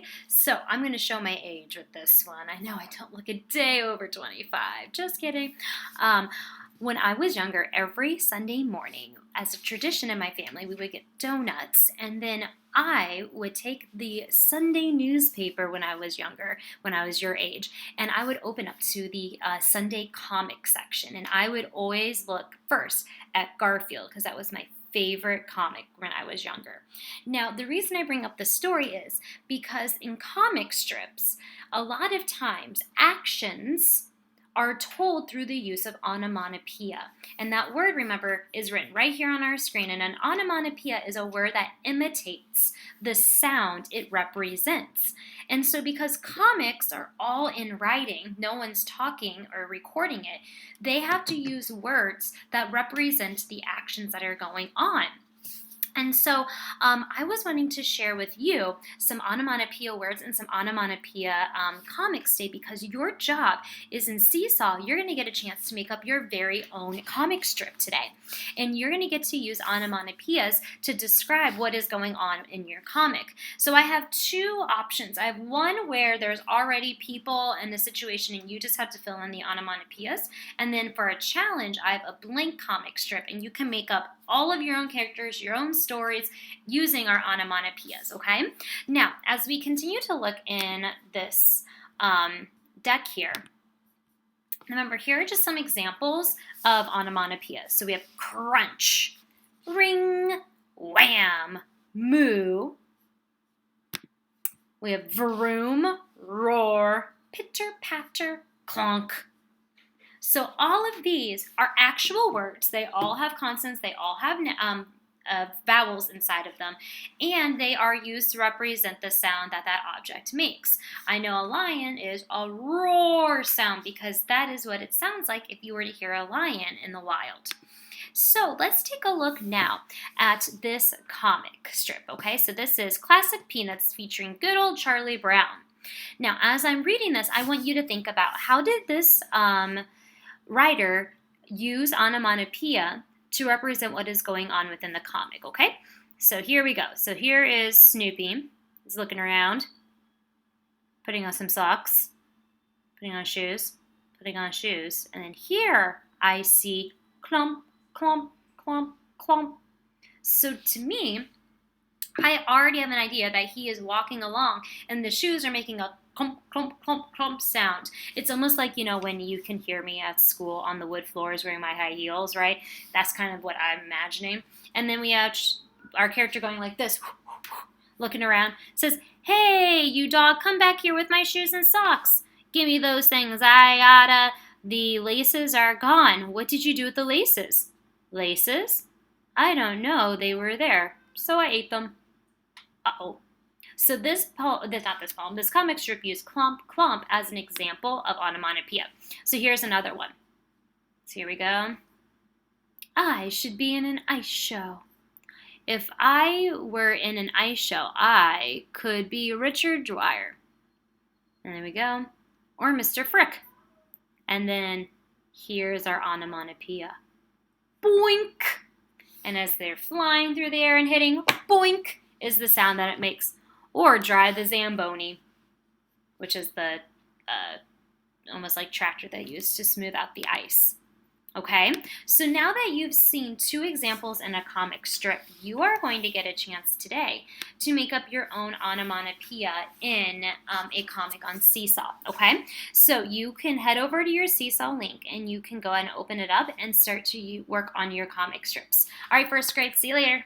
okay? So I'm going to show my age with this one. I know I don't look a day over 25. Just kidding. When I was younger, every Sunday morning, as a tradition in my family, we would get donuts, and then I would take the Sunday newspaper when I was younger, when I was your age, and I would open up to the Sunday comic section, and I would always look first at Garfield because that was my favorite comic when I was younger. Now, the reason I bring up the story is because in comic strips, a lot of times actions are told through the use of onomatopoeia. And that word, remember, is written right here on our screen. And an onomatopoeia is a word that imitates the sound it represents. And so because comics are all in writing, no one's talking or recording it, they have to use words that represent the actions that are going on. And so I was wanting to share with you some onomatopoeia words and some onomatopoeia comics today because your job is in Seesaw. You're going to get a chance to make up your very own comic strip today. And you're going to get to use onomatopoeias to describe what is going on in your comic. So I have two options. I have one where there's already people in the situation and you just have to fill in the onomatopoeias. And then for a challenge, I have a blank comic strip and you can make up all of your own characters, your own stories, using our onomatopoeias, okay? Now, as we continue to look in this deck here, remember, here are just some examples of onomatopoeias. So we have crunch, ring, wham, moo. We have vroom, roar, pitter, patter, clonk. So all of these are actual words. They all have consonants. They all have vowels inside of them. And they are used to represent the sound that that object makes. I know a lion is a roar sound because that is what it sounds like if you were to hear a lion in the wild. So let's take a look now at this comic strip, okay? So this is Classic Peanuts featuring good old Charlie Brown. Now, as I'm reading this, I want you to think about how did this writer use onomatopoeia to represent what is going on within the comic, okay? So here we go. So here is Snoopy. He's looking around, putting on some socks, putting on shoes, and then here I see clump, clump, clump, clump. So to me, I already have an idea that he is walking along and the shoes are making a clump, clump, clump, clump sound. It's almost like, you know, when you can hear me at school on the wood floors wearing my high heels, right? That's kind of what I'm imagining. And then we have our character going like this, looking around, says, "Hey, you dog, come back here with my shoes and socks. Give me those things. The laces are gone. What did you do with the laces?" Laces? I don't know. They were there, so I ate them. Uh-oh. So this comic strip used clump, clump as an example of onomatopoeia. So here's another one. So here we go. I should be in an ice show. If I were in an ice show, I could be Richard Dwyer. And there we go. Or Mr. Frick. And then here's our onomatopoeia. Boink! And as they're flying through the air and hitting, boink, is the sound that it makes. Or drive the Zamboni, which is the almost like tractor they use to smooth out the ice. Okay, so now that you've seen two examples in a comic strip, you are going to get a chance today to make up your own onomatopoeia in a comic on Seesaw, okay? So you can head over to your Seesaw link and you can go ahead and open it up and start to work on your comic strips. All right, first grade, see you later.